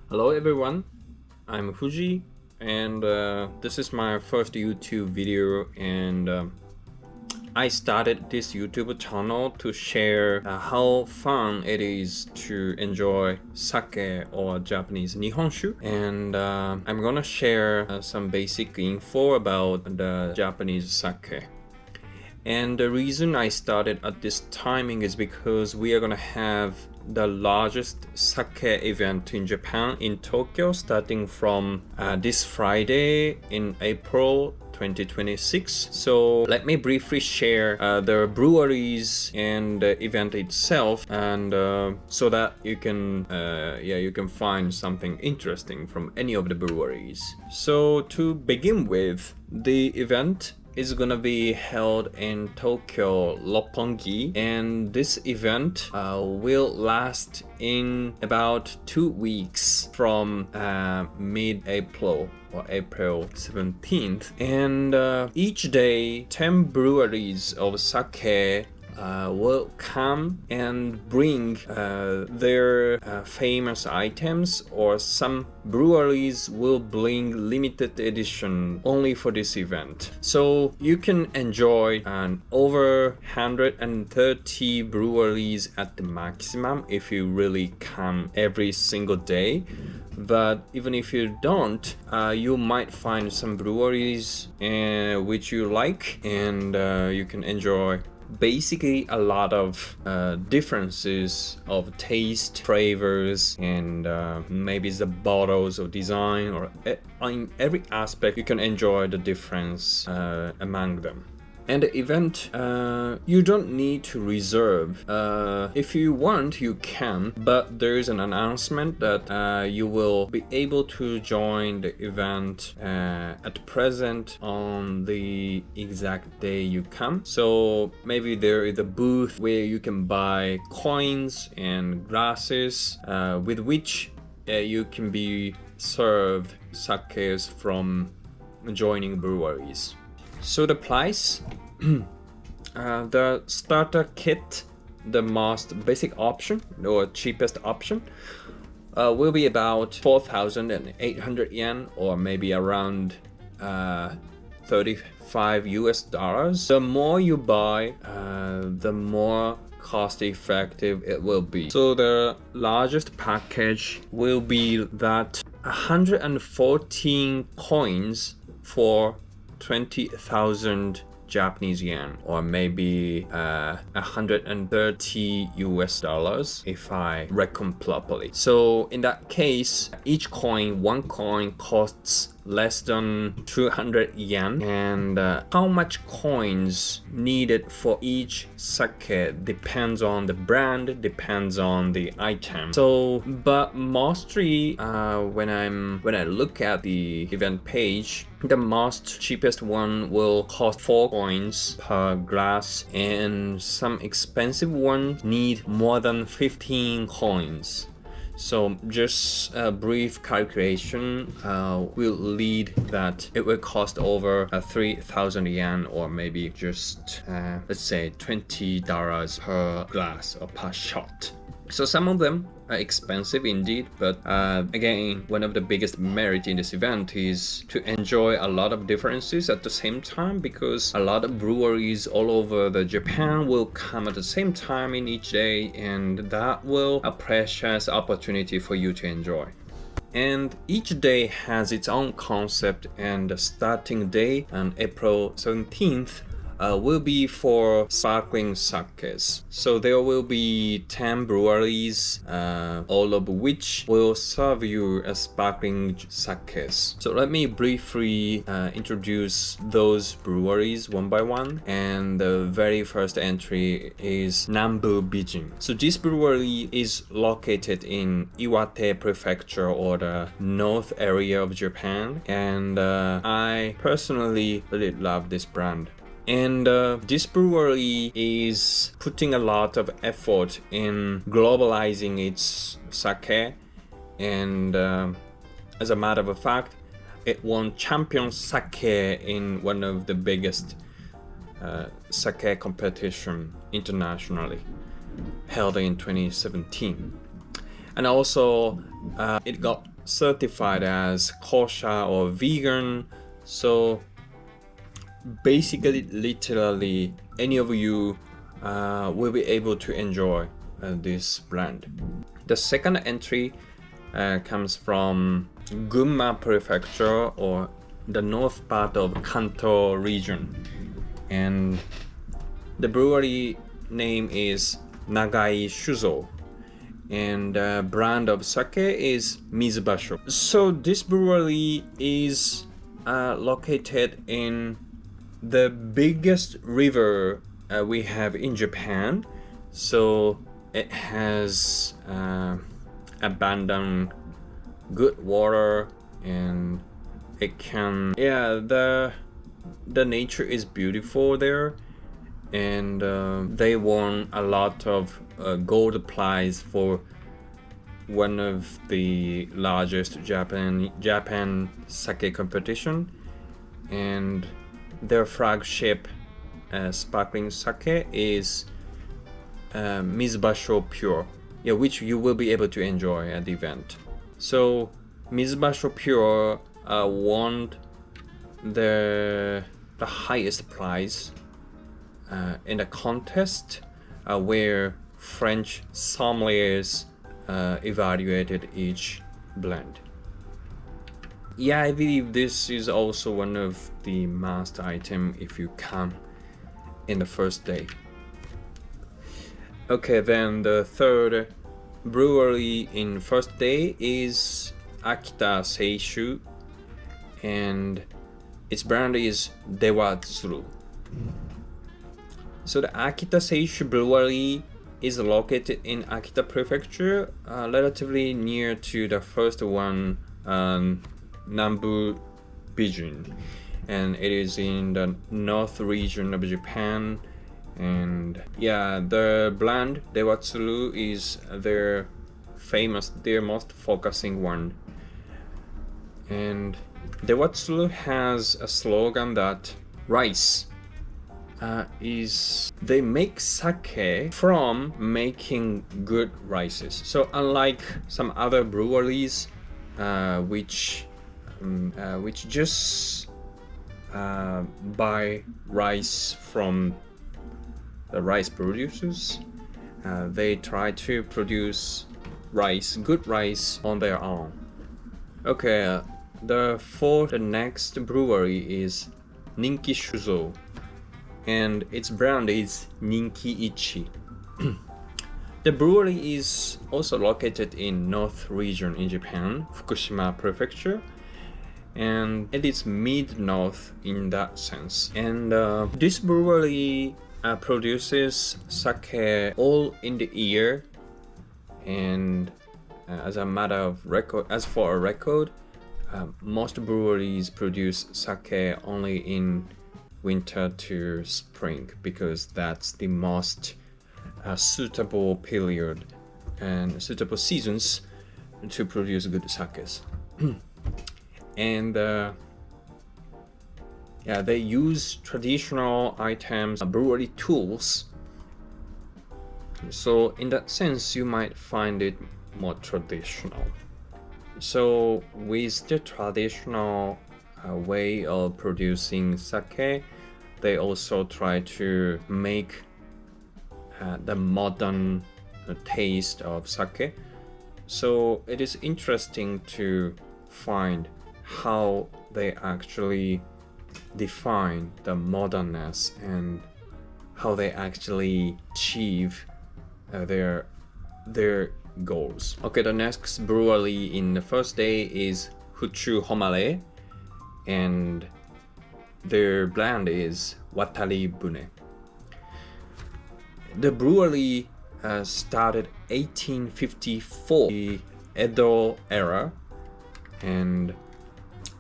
Hello everyone, I'm Fuji and this is my first YouTube video and I started this YouTube channel to share how fun it is to enjoy sake or Japanese nihonshu, and I'm gonna share some basic info about the Japanese sake. And the reason I started at this timing is because we are gonna have the largest sake event in Japan in Tokyo starting from this Friday in April 2026. So let me briefly share the breweries and the event itself, and so that you can find something interesting from any of the breweries. So to begin with, the event is gonna be held in Tokyo, Roppongi, and this event will last in about 2 weeks from mid-April or April 17th. And each day, 10 breweries of sake will come and bring their famous items, or some breweries will bring limited edition only for this event. So you can enjoy over 130 breweries at the maximum if you really come every single day. But even if you don't, you might find some breweries which you like, and you can enjoy basically a lot of differences of taste, flavors, and maybe the bottles or design, or in every aspect you can enjoy the difference among them. And the event, you don't need to reserve. If you want, you can, but there is an announcement that you will be able to join the event at present on the exact day you come. So maybe there is a booth where you can buy coins and glasses with which you can be served sakes from joining breweries. So the price, the starter kit, the most basic option or cheapest option, will be about 4,800 yen, or maybe around $35. The more you buy, the more cost effective it will be. So the largest package will be that 114 coins for 20,000 Japanese yen, or maybe $130 if I reckon properly. So in that case, one coin costs less than 200 yen, and how much coins needed for each sake depends on the brand, depends on the item. So but mostly when I look at the event page, the most cheapest one will cost 4 coins per glass, and some expensive ones need more than 15 coins. So just a brief calculation will lead that it will cost over 3,000 yen, or maybe just let's say $20 per glass or per shot. So some of them are expensive indeed, but again, one of the biggest merit in this event is to enjoy a lot of differences at the same time, because a lot of breweries all over the Japan will come at the same time in each day, and that will a precious opportunity for you to enjoy. And each day has its own concept, and the starting day on April 17th will be for sparkling sakes. So there will be 10 breweries, all of which will serve you as sparkling sakes. So let me briefly introduce those breweries one by one. And the very first entry is Nambu Bijin. So this brewery is located in Iwate Prefecture, or the north area of Japan, and I personally really love this brand. And this brewery is putting a lot of effort in globalizing its sake, and as a matter of fact, it won champion sake in one of the biggest sake competition internationally, held in 2017. And also it got certified as kosher or vegan. So basically, literally, any of you will be able to enjoy this blend. The second entry comes from Gunma Prefecture, or the north part of Kanto region, and the brewery name is Nagai Shuzo, and the brand of sake is Mizubasho. So this brewery is located in the biggest river we have in Japan, so it has abundant good water, and it can the nature is beautiful there, and they won a lot of gold prize for one of the largest Japan sake competition, and their flagship sparkling sake is Mizubasho Pure, which you will be able to enjoy at the event. So Mizubasho Pure won the highest prize in a contest where French sommeliers evaluated each blend. I believe this is also one of the must item if you come in the first day. Okay, then the third brewery in first day is Akita Seishu, and its brand is Dewatsuru. So the Akita Seishu brewery is located in Akita Prefecture, relatively near to the first one, Nambu Bijun, and it is in the north region of Japan. And the brand Dewatsuru is their most focusing one. And Dewatsuru has a slogan that rice they make sake from making good rices. So unlike some other breweries which just buy rice from the rice producers, they try to produce good rice on their own. Okay, the next brewery is Ninki Shuzo, and its brand is Ninki Ichi. The brewery is also located in North region in Japan, Fukushima Prefecture, and it is mid-north in that sense. And this brewery produces sake all in the year, and as for a record, most breweries produce sake only in winter to spring, because that's the most suitable period and suitable seasons to produce good sakes. And they use traditional items, brewery tools. So in that sense, you might find it more traditional. So with the traditional way of producing sake, they also try to make the modern taste of sake. So it is interesting to find how they actually define the modernness and how they actually achieve their goals. Okay, the next brewery in the first day is Fuchu Homare, and their brand is Watari Bune. The brewery started 1854, the Edo era, and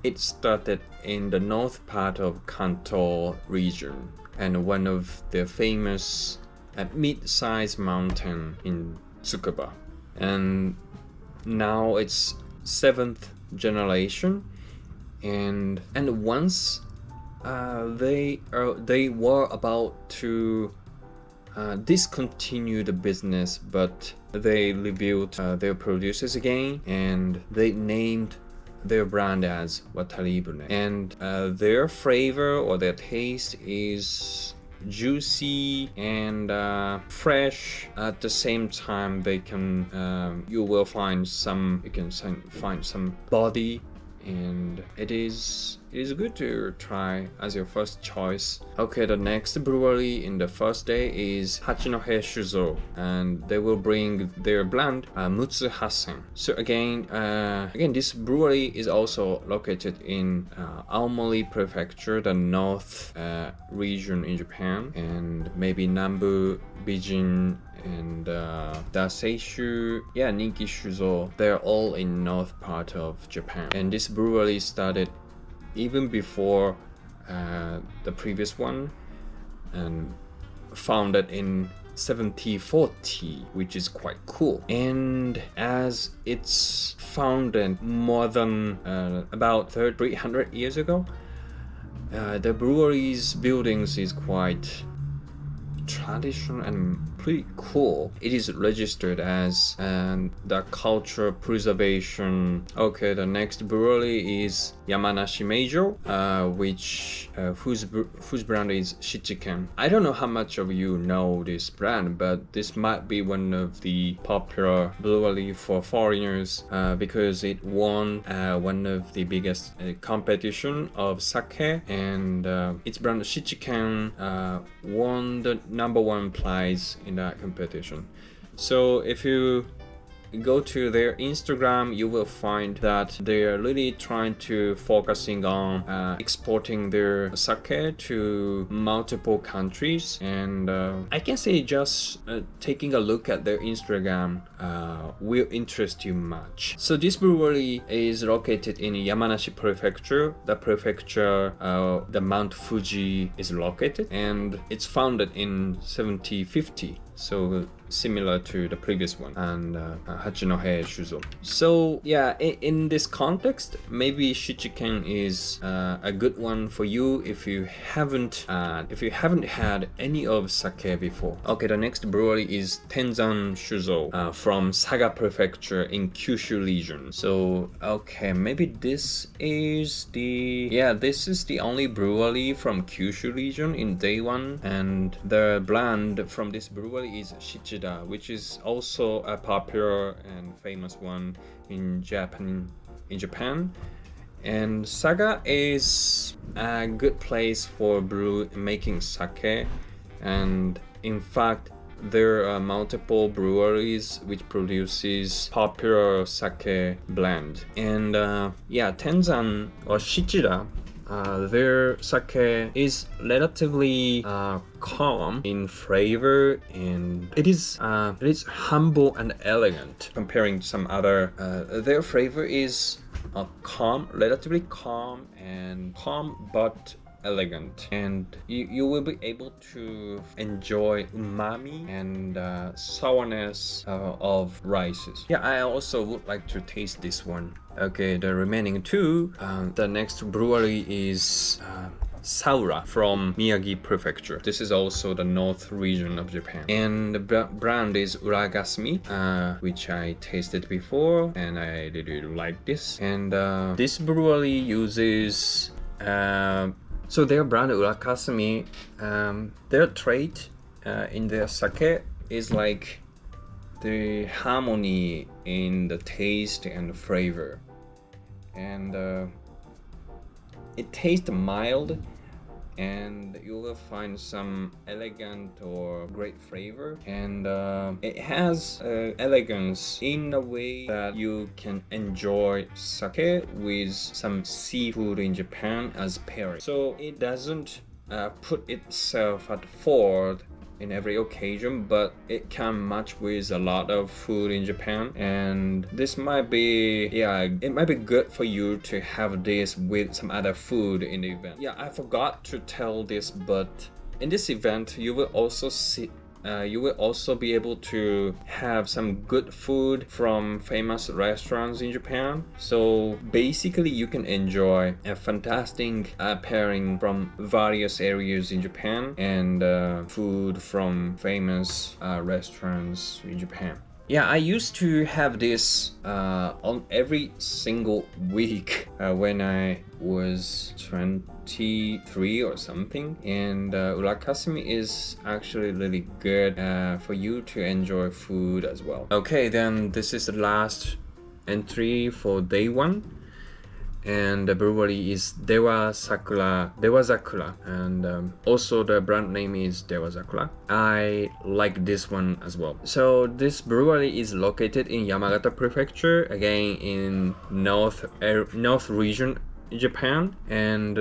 it started in the north part of Kanto region, and one of the famous mid-sized mountain in Tsukuba. And now it's 7th generation, and once they were about to discontinued the business, but they reviewed their producers again, and they named their brand as Wataribune. And their flavor or their taste is juicy and fresh. At the same time, they can you can find some body, and it is good to try as your first choice. Okay, the next brewery in the first day is Hachinohe Shuzo, and they will bring their blend Mutsu Hasen. So again, this brewery is also located in Aomori Prefecture, the north region in Japan, and maybe Nambu, Bijin, and Daseishu, Ninki Shuzo, they're all in north part of Japan. And this brewery started even before the previous one, and founded in 1740, which is quite cool. And as it's founded more than about 300 years ago, the brewery's buildings is quite traditional and pretty cool. It is registered as the culture preservation. Okay, the next brewery is Yamanashi Meijo, whose brand is Shichiken. I don't know how much of you know this brand, but this might be one of the popular brewery for foreigners because it won one of the biggest competition of sake, and its brand Shichiken won the #1 prize in that competition. So if you go to their Instagram, you will find that they are really trying to focusing on exporting their sake to multiple countries, and I can say just taking a look at their Instagram will interest you much. So this brewery is located in Yamanashi Prefecture, the prefecture the Mount Fuji is located, and it's founded in 1750. So similar to the previous one, and Hachinohe Shuzo. So yeah, in this context, maybe Shichiken is a good one for you if you haven't had any of sake before. Okay, the next brewery is Tenzan Shuzo from Saga Prefecture in Kyushu region. So okay, maybe this is the only brewery from Kyushu region in day one, and the brand from this brewery is Shichida, which is also a popular and famous one in Japan. And Saga is a good place for making sake, and in fact there are multiple breweries which produces popular sake blend. And Tenzan or Shichida, their sake is relatively calm in flavor, and it is humble and elegant comparing to some other. Their flavor is relatively calm but elegant, and you will be able to enjoy umami and sourness of rices. I also would like to taste this one. Okay, the remaining two, the next brewery is Saura from Miyagi Prefecture. This is also the north region of Japan, and the brand is Uragasumi, which I tasted before, and I really like this. And this brewery uses so their brand Uragasumi, their trait in their sake is like the harmony in the taste and flavor, and it tastes mild, and you will find some elegant or great flavor, and it has elegance in a way that you can enjoy sake with some seafood in Japan as pairing. So it doesn't put itself at forward in every occasion, but it can match with a lot of food in Japan, and this might be it might be good for you to have this with some other food in the event. I forgot to tell this, but in this event you will also you will also be able to have some good food from famous restaurants in Japan. So basically you can enjoy a fantastic pairing from various areas in Japan and food from famous restaurants in Japan. Yeah, I used to have this on every single week when I was 23 or something. And urakasumi is actually really good for you to enjoy food as well. Okay, then this is the last entry for day 1. And the brewery is Dewa Zakura, and also the brand name is Dewa Zakura. I like this one as well. So this brewery is located in Yamagata Prefecture, again in north region Japan, and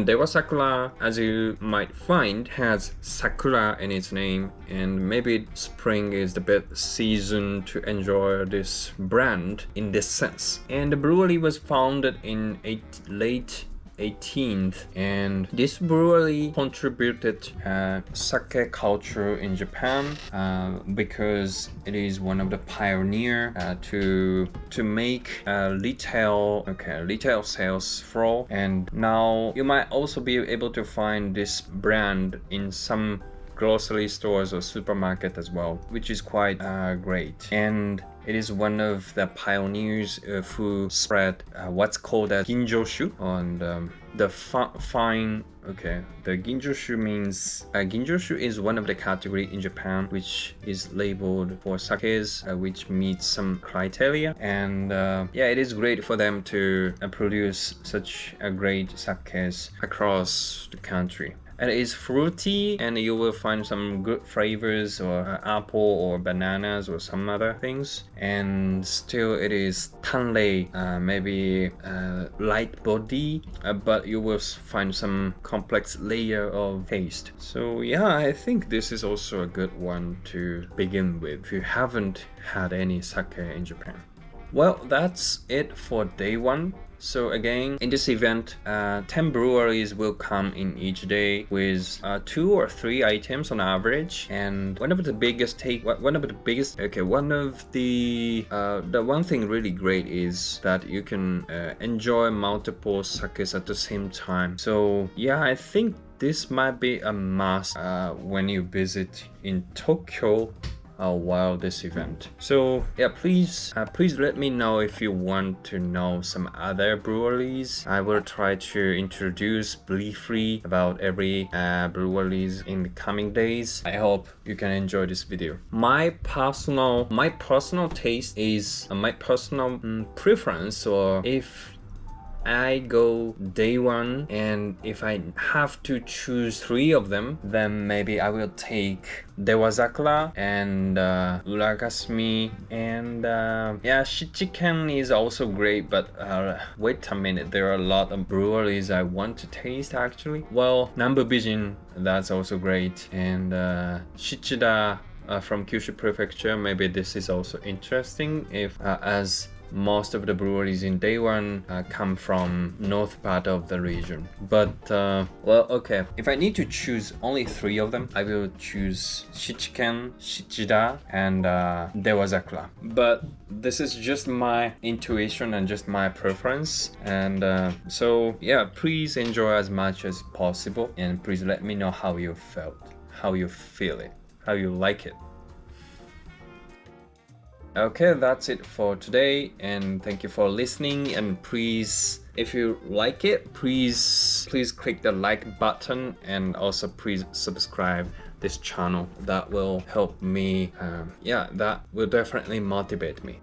Dewa Sakura, as you might find, has sakura in its name, and maybe spring is the best season to enjoy this brand in this sense. And the brewery was founded in late 18th, and this brewery contributed sake culture in Japan because it is one of the pioneer to make retail sales floor. And now you might also be able to find this brand in some grocery stores or supermarket as well, which is quite great. And it is one of the pioneers who spread what's called a Ginjo shu on the fine. Okay, the Ginjo shu means Ginjo shu is one of the category in Japan which is labeled for sakes which meets some criteria, and yeah, it is great for them to produce such a great sakes across the country. And it is fruity, and you will find some good flavors or apple or bananas or some other things. And still it is tanrei, maybe light body, but you will find some complex layer of taste. So yeah, I think this is also a good one to begin with if you haven't had any sake in Japan. Well, that's it for day 1. So again, in this event, 10 breweries will come in each day with 2 or 3 items on average. And one of the one thing really great is that you can enjoy multiple sakes at the same time. So yeah, I think this might be a must when you visit in Tokyo while this event. So yeah, please let me know if you want to know some other breweries. I will try to introduce briefly about every breweries in the coming days. I hope you can enjoy this video. My personal taste is my personal preference, or if I go day 1 and if I have to choose 3 of them, then maybe I will take Dewa Zakura and urakasumi, and yeah, Shichiken is also great, but wait a minute, there are a lot of breweries I want to taste actually. Well, Nambu Bijin, that's also great, and Shichida from Kyushu Prefecture, maybe this is also interesting if as most of the breweries in day 1 come from north part of the region. But well, okay, if I need to choose only 3 of them, I will choose Shichiken, Shichida, and Dewa Zakura. But this is just my intuition and just my preference, and so yeah, please enjoy as much as possible, and please let me know how you felt, how you feel it, how you like it. Okay, that's it for today, and thank you for listening. And please, if you like it, please click the like button, and also please subscribe this channel. That will help me. Yeah, that will definitely motivate me.